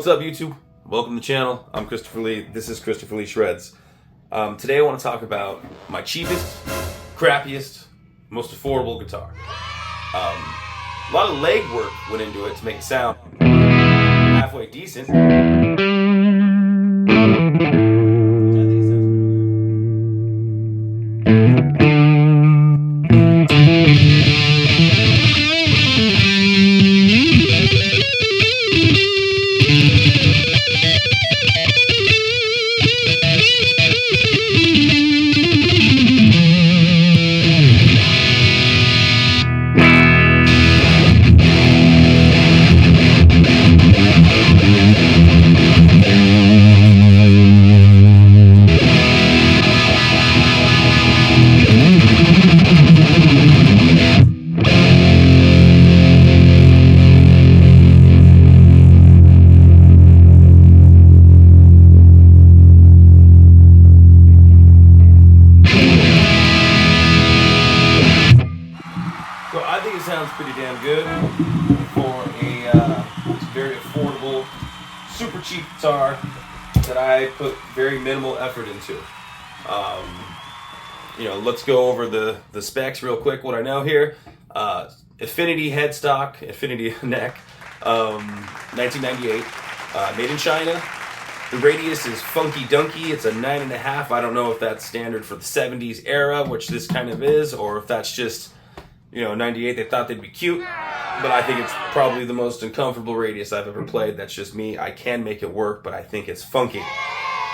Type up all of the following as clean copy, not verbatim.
What's up, YouTube? Welcome to the channel. I'm Christopher Lee. This is Christopher Lee Shreds. Today I want to talk about my cheapest, crappiest, most affordable guitar. A lot of leg work went into it to make it sound halfway decent. So I think it sounds pretty damn good for a very affordable, super cheap guitar that I put very minimal effort into. Let's go over the specs real quick. What I know here: Affinity headstock, Affinity neck, 1998, made in China. The radius is funky dunky. It's a 9.5. I don't know if that's standard for the 70s era, which this kind of is, or if that's just 98, they thought they'd be cute, but I think it's probably the most uncomfortable radius I've ever played. That's just me. I can make it work, but I think it's funky.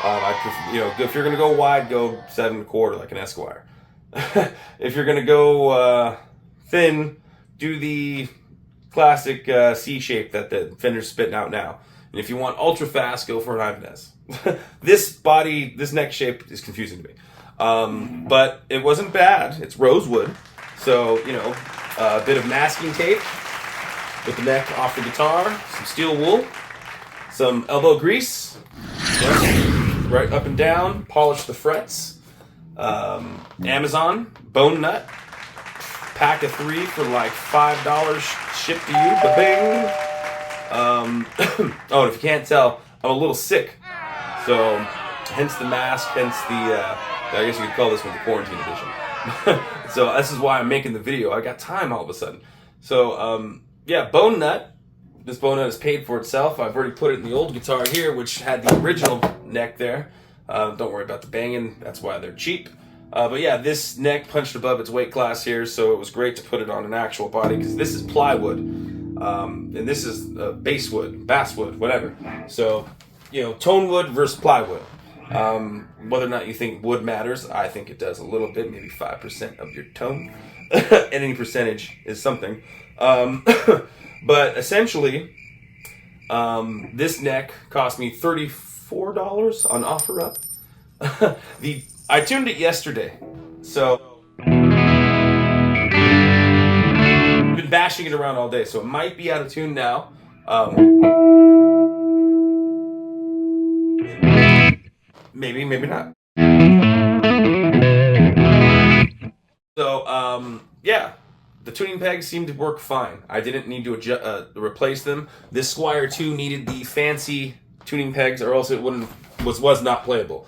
If you're gonna go wide, go 7.25 like an Esquire. If you're gonna go thin, do the classic C shape that the Fender's spitting out now. And if you want ultra fast, go for an Ibanez. This neck shape is confusing to me, but it wasn't bad. It's rosewood. So, a bit of masking tape with the neck off the guitar, some steel wool, some elbow grease, right up and down, polish the frets, Amazon, bone nut, pack of 3 for like $5 shipped to you, ba-bing. Oh, and if you can't tell, I'm a little sick, so hence the mask, hence the, I guess you could call this one the quarantine edition. So this is why I'm making the video. I got time all of a sudden. So bone nut. This bone nut is paid for itself. I've already put it in the old guitar here, which had the original neck there. Don't worry about the banging. That's why they're cheap. But yeah, this neck punched above its weight class here, so it was great to put it on an actual body because this is plywood, and this is basswood, basswood, whatever. So tone wood versus plywood. Whether or not you think wood matters, I think it does a little bit, maybe 5% of your tone. And any percentage is something. But essentially, this neck cost me $34 on OfferUp. I tuned it yesterday, so I've been bashing it around all day, so it might be out of tune now. Maybe, maybe not. So, the tuning pegs seemed to work fine. I didn't need to replace them. This Squire 2 needed the fancy tuning pegs, or else it was not playable.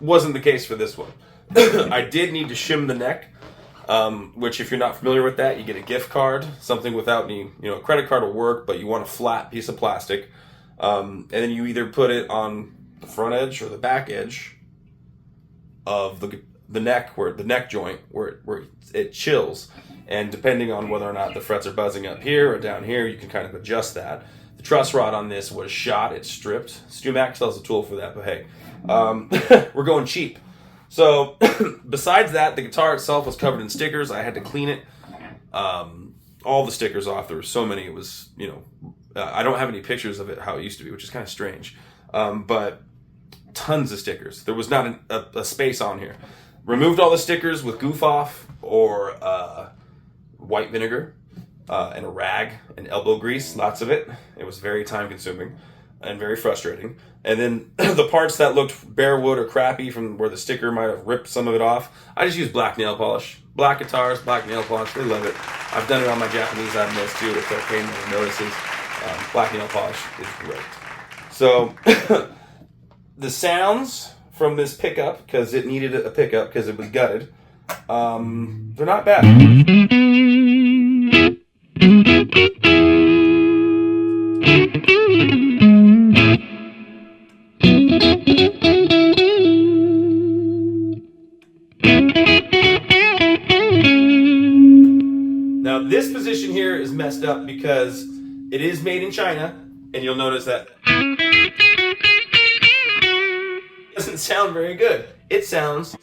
Wasn't the case for this one. I did need to shim the neck, which if you're not familiar with that, you get a gift card, something without any, a credit card will work, but you want a flat piece of plastic, and then you either put it on the front edge or the back edge of the neck, where the neck joint where it chills, and depending on whether or not the frets are buzzing up here or down here, you can kind of adjust that. The truss rod on this was shot, it's stripped. StuMac sells a tool for that, but hey, we're going cheap. So besides that, the guitar itself was covered in stickers. I had to clean it, all the stickers off. There were so many. It was I don't have any pictures of it how it used to be, which is kind of strange, but tons of stickers. There was not a space on here. Removed all the stickers with goof off or white vinegar and a rag and elbow grease, lots of it. It was very time consuming and very frustrating. And then the parts that looked bare wood or crappy from where the sticker might have ripped some of it off, I just used black nail polish. Black guitars, black nail polish, they love it. I've done it on my Japanese Ibanez too, if okay, no one notices. Black nail polish is great. So the sounds from this pickup, because it needed a pickup because it was gutted, they're not bad. Now this position here is messed up because it is made in China, and you'll notice that it doesn't sound very good. It sounds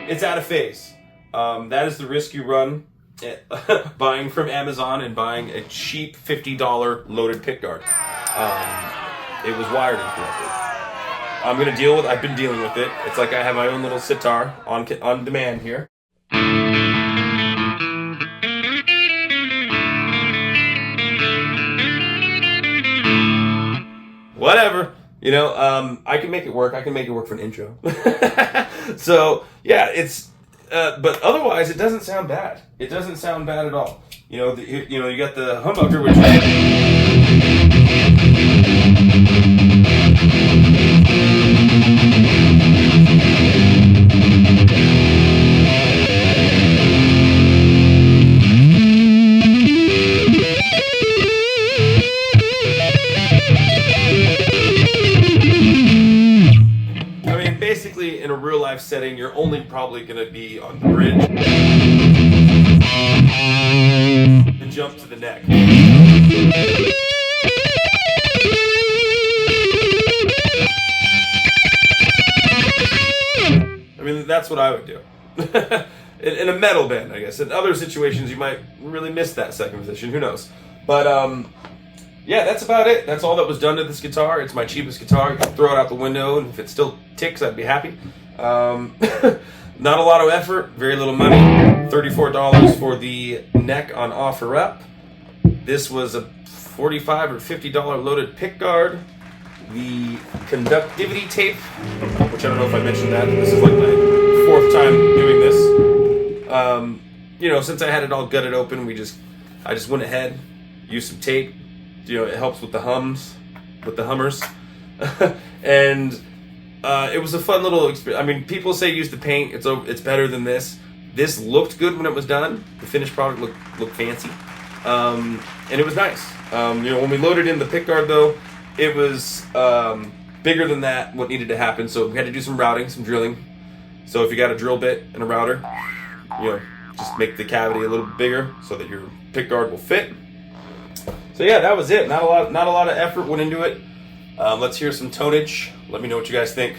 it's out of phase. That is the risk you run buying from Amazon and buying a cheap $50 loaded pickguard. It was wired incorrectly. I've been dealing with it. It's like I have my own little sitar on demand here. Whatever. You know, I can make it work. I can make it work for an intro. So, yeah, it's... but otherwise, it doesn't sound bad. It doesn't sound bad at all. You know, you got the humbucker, which... Basically, in a real life setting, you're only probably going to be on the bridge and jump to the neck. I mean, that's what I would do. in a metal band, I guess. In other situations, you might really miss that second position. Who knows? But, yeah, that's about it. That's all that was done to this guitar. It's my cheapest guitar. I can throw it out the window, and if it still ticks, I'd be happy. Not a lot of effort, very little money. $34 for the neck on OfferUp. This was a $45 or $50 loaded pickguard. The conductivity tape, which I don't know if I mentioned that. This is like my 4th time doing this. You know, since I had it all gutted open, I just went ahead, used some tape. You know, it helps with the hummers, and it was a fun little experience. I mean, people say use the paint; it's better than this. This looked good when it was done. The finished product looked fancy, and it was nice. You know, when we loaded in the pickguard, though, it was bigger than that. What needed to happen, so we had to do some routing, some drilling. So if you got a drill bit and a router, you know, just make the cavity a little bigger so that your pickguard will fit. So yeah, that was it. Not a lot of effort went into it. Let's hear some tonage. Let me know what you guys think.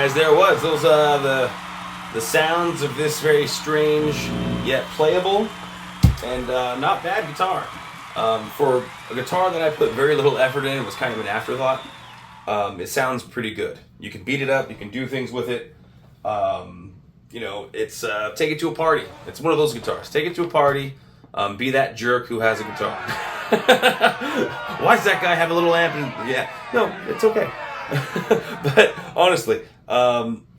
guys, there it was. Those the sounds of this very strange yet playable and not bad guitar. For a guitar that I put very little effort in, it was kind of an afterthought. It sounds pretty good. You can beat it up. You can do things with it. You know, it's take it to a party. It's one of those guitars. Take it to a party. Be that jerk who has a guitar. Why does that guy have a little amp? And, yeah, no, it's okay. But honestly,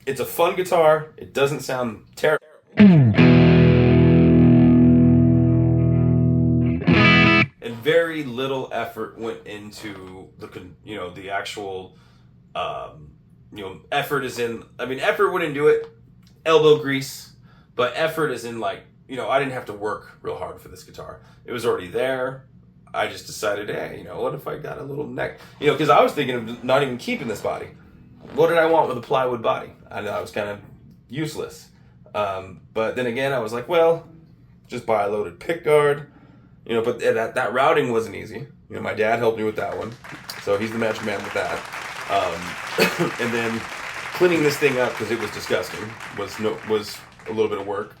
it's a fun guitar. It doesn't sound terrible. And very little effort went into the actual, effort is in, I mean, effort went into it, elbow grease, but effort is in like, I didn't have to work real hard for this guitar. It was already there. I just decided, hey, what if I got a little neck? Because I was thinking of not even keeping this body. What did I want with a plywood body? I know I was kind of useless. But then again, I was like, well, just buy a loaded pick guard. But that routing wasn't easy. My dad helped me with that one. So he's the magic man with that. And then cleaning this thing up, because it was disgusting, was a little bit of work.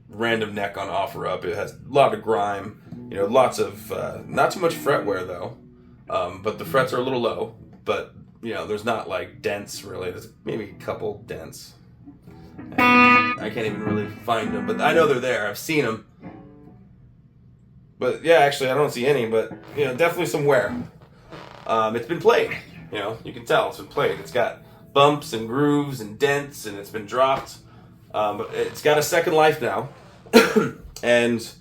Random neck on offer up. It has a lot of grime. Lots of not too much fret wear though. But the frets are a little low. But there's not like dents really. There's maybe a couple dents. I can't even really find them, but I know they're there. I've seen them. But yeah, actually, I don't see any. But definitely some wear. It's been played. You can tell it's been played. It's got bumps and grooves and dents, and it's been dropped. But it's got a second life now. And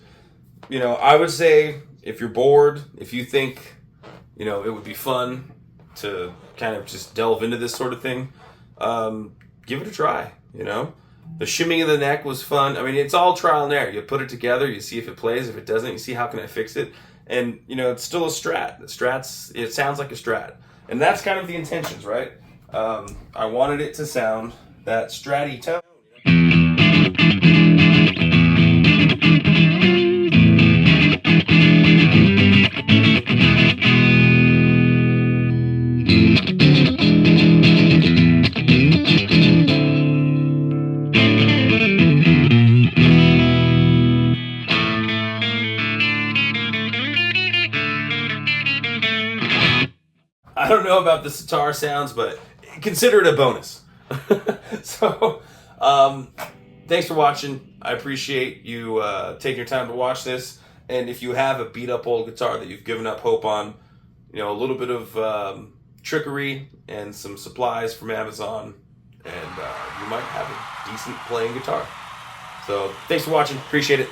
I would say if you're bored, if you think it would be fun to kind of just delve into this sort of thing, give it a try. The shimming of the neck was fun. I mean, it's all trial and error. You put it together, you see if it plays. If it doesn't, you see how can I fix it. And it's still a Strat. It sounds like a Strat, and that's kind of the intentions, right? I wanted it to sound that Stratty tone. I don't know about the sitar sounds, but consider it a bonus. So, thanks for watching. I appreciate you taking your time to watch this. And if you have a beat up old guitar that you've given up hope on, a little bit of trickery and some supplies from Amazon, and you might have a decent playing guitar. So, thanks for watching. Appreciate it.